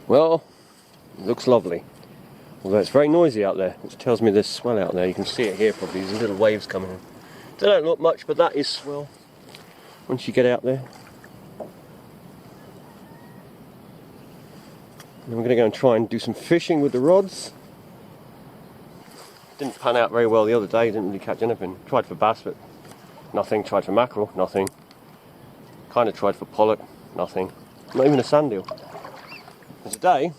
Well, it looks lovely. Although it's very noisy out there, which tells me there's swell out there. You can see it here probably, there's little waves coming in. They don't look much, but that is swell once you get out there. And we're going to go and try and do some fishing with the rods. Didn't pan out very well the other day, didn't really catch anything. Tried for bass, but nothing. Tried for mackerel, nothing. Kind of tried for pollack, nothing. Not even a sandeel. And today,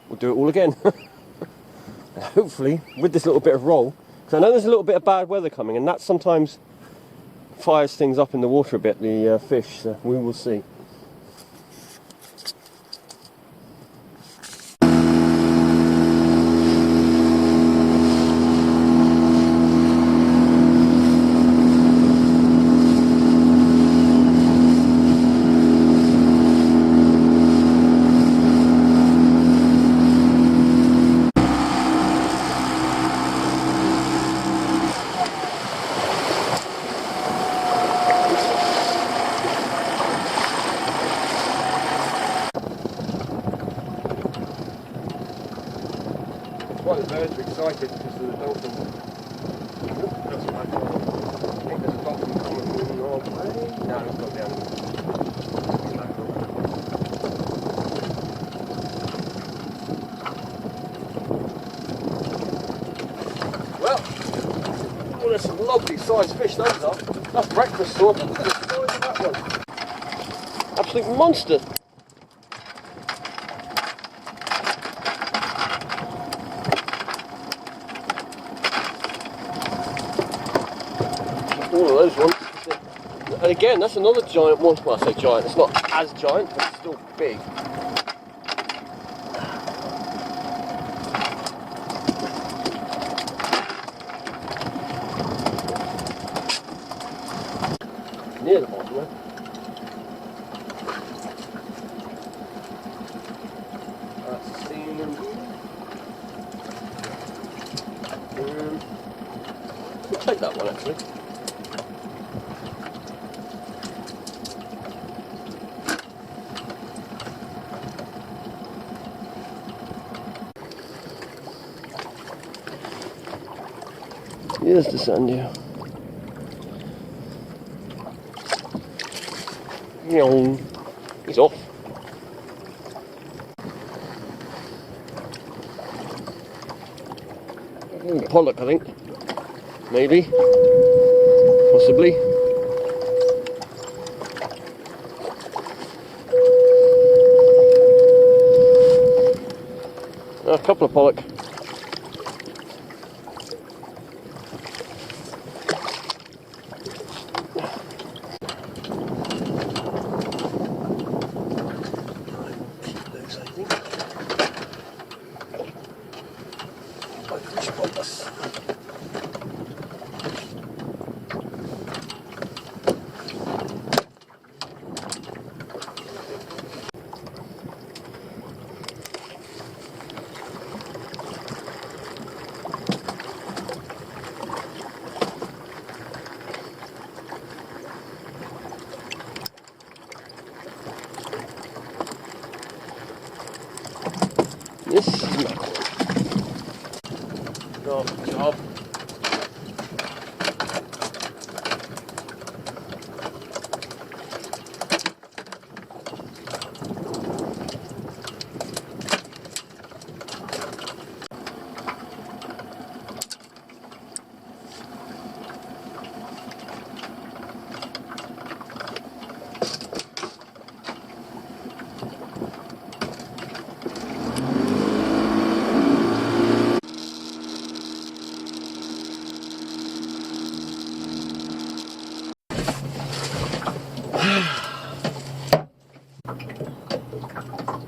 we'll do it all again. And hopefully, with this little bit of roll, because I know there's a little bit of bad weather coming, and that sometimes fires things up in the water a bit, the fish, so we will see. Well, the birds are excited because of the dolphin. Doesn't matter. I think there's a dolphin coming our way. No, it's got down. Well, oh, there's some lovely sized fish, those are. That's breakfast sort. Look at the size of that one. Absolute monster. All of those ones. And again, that's another giant one. Well, I say giant, it's not as giant, but it's still big. Near the bottom there. That's seen them. We'll take that one actually. Here's the sandeel. He's off. Pollack, I think. Maybe. Possibly. A couple of pollack. This is mackerel. Good job.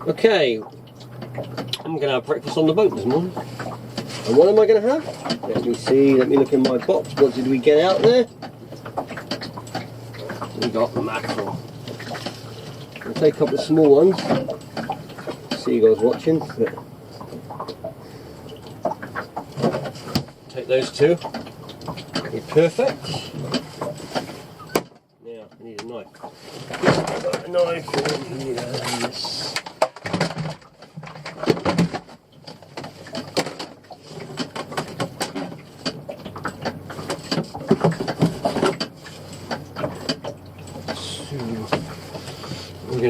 Okay, I'm going to have breakfast on the boat this morning. And what am I going to have? Let me see, let me look in my box. What did we get out there? We got mackerel. I'll take a couple of small ones. See you guys watching. Take those two. Be perfect. Now, I need a knife. Got a knife and this.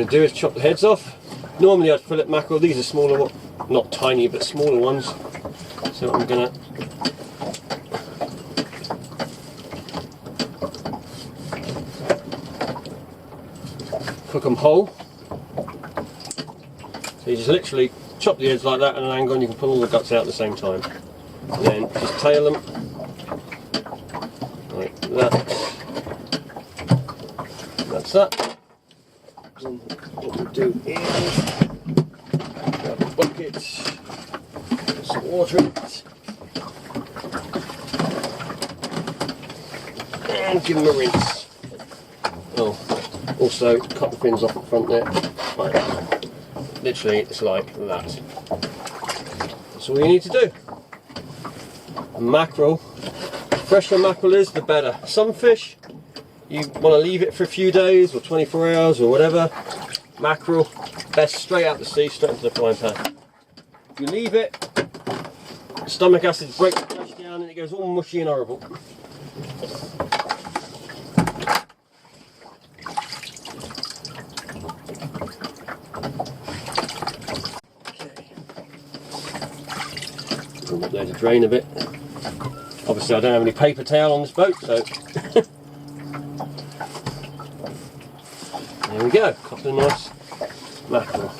do is chop the heads off. Normally I'd fillet mackerel. These are smaller, not tiny, but smaller ones. So I'm gonna cook them whole. So you just literally chop the heads like that at an angle, and you can pull all the guts out at the same time. And then just tail them like that. That's that. And what we'll do is grab a bucket, put some water in it, and give them a rinse. Oh, also cut the fins off the front there. Right. Literally, it's like that. That's all you need to do. Mackerel, fresher mackerel is, the better. Some fish, you want to leave it for a few days or 24 hours or whatever. Mackerel, best straight out the sea, straight into the frying pan. If you leave it, stomach acid breaks the flesh down and it goes all mushy and horrible. There to drain a bit. Obviously I don't have any paper towel on this boat, so there we go, couple of nice mackerel.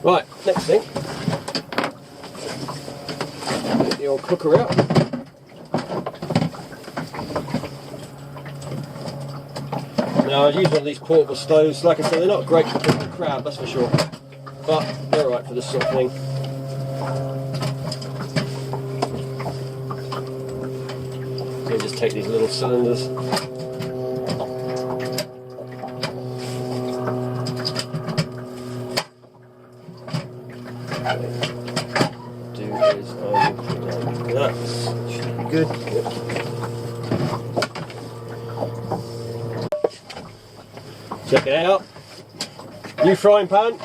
Right, next thing, get the old cooker out. Now I'd use one of these portable stoves. Like I said, they're not great for cooking crab, that's for sure, but they're alright for this sort of thing. So just take these little cylinders, do is I will put down that, should be good. Yep. Check it out, new frying pan.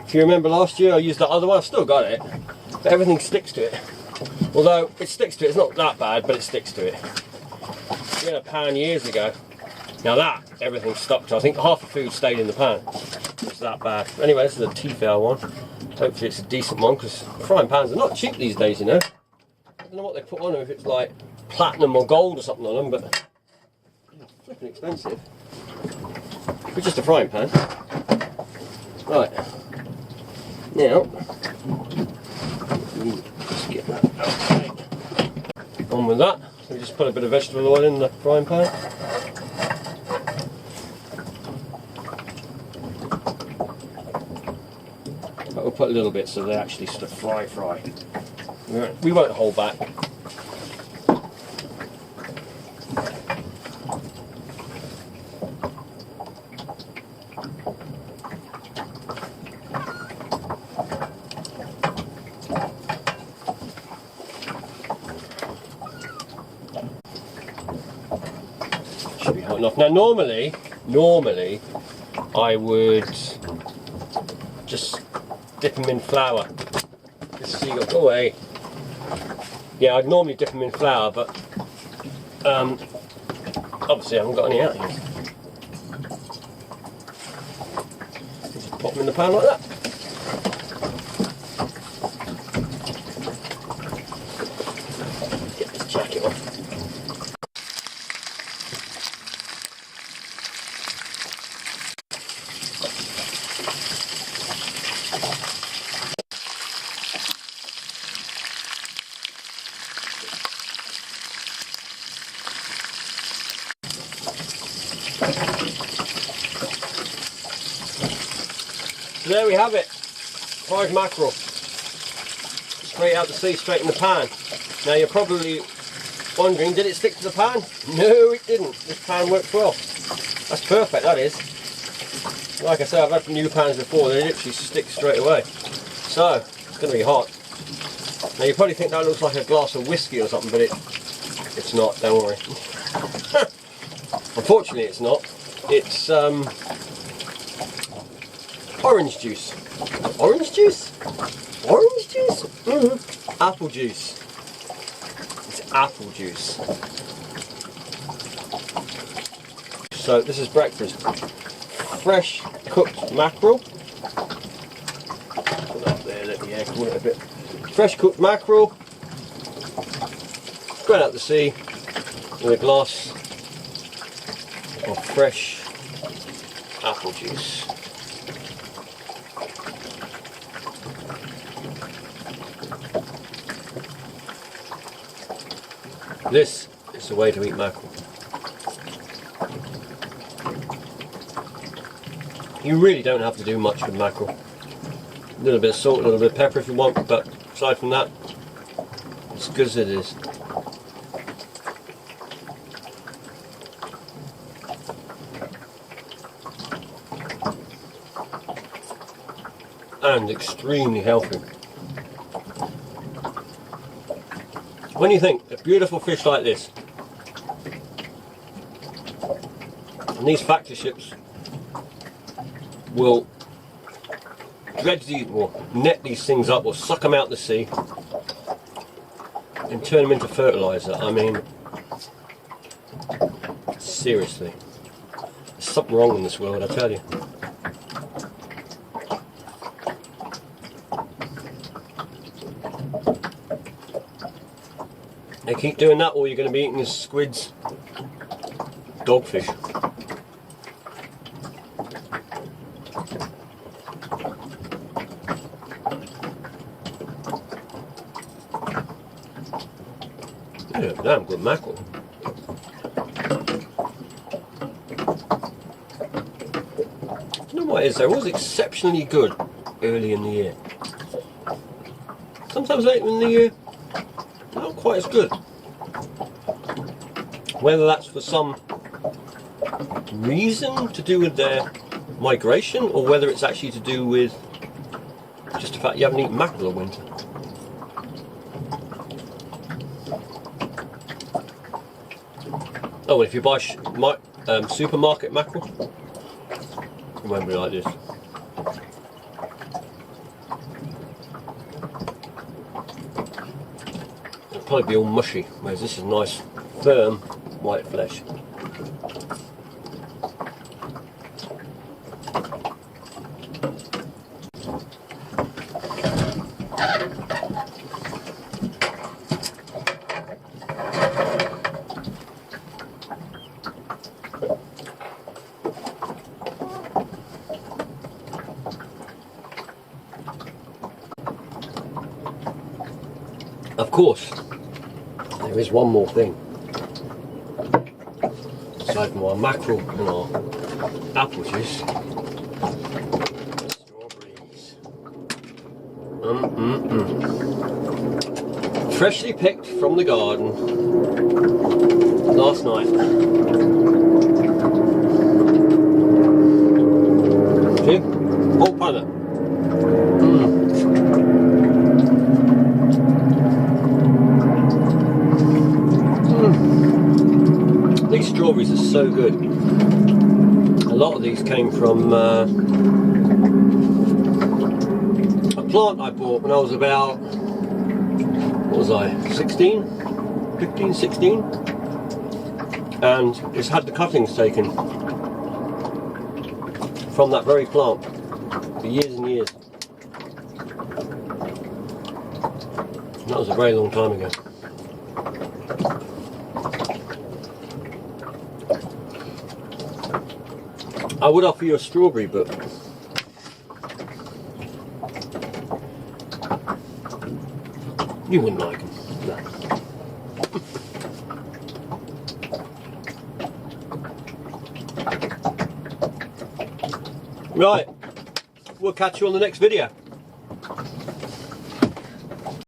If you remember last year I used that other one, I've still got it, but everything sticks to it. Although it sticks to it, it's not that bad, but it sticks to it. We had a pan years ago. Now that, everything stuck to, I think half the food stayed in the pan. It's that bad. Anyway, this is a T-fail one. Hopefully it's a decent one, because frying pans are not cheap these days, you know. I don't know what they put on them, if it's like platinum or gold or something on them, but flipping expensive. But just a frying pan. Right. Now, just get that out. On with that. So we just put a bit of vegetable oil in the frying pan. But we'll put a little bit so they actually fry. We won't hold back. Should be hot enough. Now normally I would just dip them in flour. This seagull, go away. Yeah, I'd normally dip them in flour, but obviously I haven't got any out here. Just pop them in the pan like that. Get this jacket off. So there we have it, fried mackerel, straight out the sea, straight in the pan. Now you're probably wondering, did it stick to the pan? No, it didn't. This pan works well. That's perfect, that is. Like I said, I've had new pans before, they literally stick straight away. So, it's going to be hot. Now you probably think that looks like a glass of whiskey or something, but it's not, don't worry. Unfortunately it's not. It's orange juice. Orange juice? Orange juice? Mm-hmm. Apple juice. It's apple juice. So this is breakfast. Fresh cooked mackerel. Put that there, let the air cool it a bit. Fresh cooked mackerel. Straight out the sea with a glass of fresh apple juice. This is the way to eat mackerel. You really don't have to do much with mackerel. A little bit of salt, a little bit of pepper if you want, but aside from that, it's good as it is. And extremely healthy. When you think a beautiful fish like this, and these factor ships will dredge these, or net these things up, or suck them out the sea and turn them into fertilizer. I mean, seriously, there's something wrong in this world, I tell you. They keep doing that, all you're going to be eating is squids, dogfish. Yeah, damn good mackerel. You know what it is, they're always exceptionally good early in the year. Sometimes later in the year, not quite as good. Whether that's for some reason to do with their migration, or whether it's actually to do with just the fact you haven't eaten mackerel all winter. Oh, and if you buy supermarket mackerel, it won't be like this. It'll probably be all mushy, whereas this is nice, firm, white flesh. Of course, there is one more thing. Aside from our mackerel and our apple juice, strawberries. Freshly picked from the garden last night. See? Whole planet. These strawberries are so good. A lot of these came from a plant I bought when I was about, what was I, 16? 15, 16? And it's had the cuttings taken from that very plant for years and years. And that was a very long time ago. I would offer you a strawberry, but you wouldn't like them. No. Right, we'll catch you on the next video.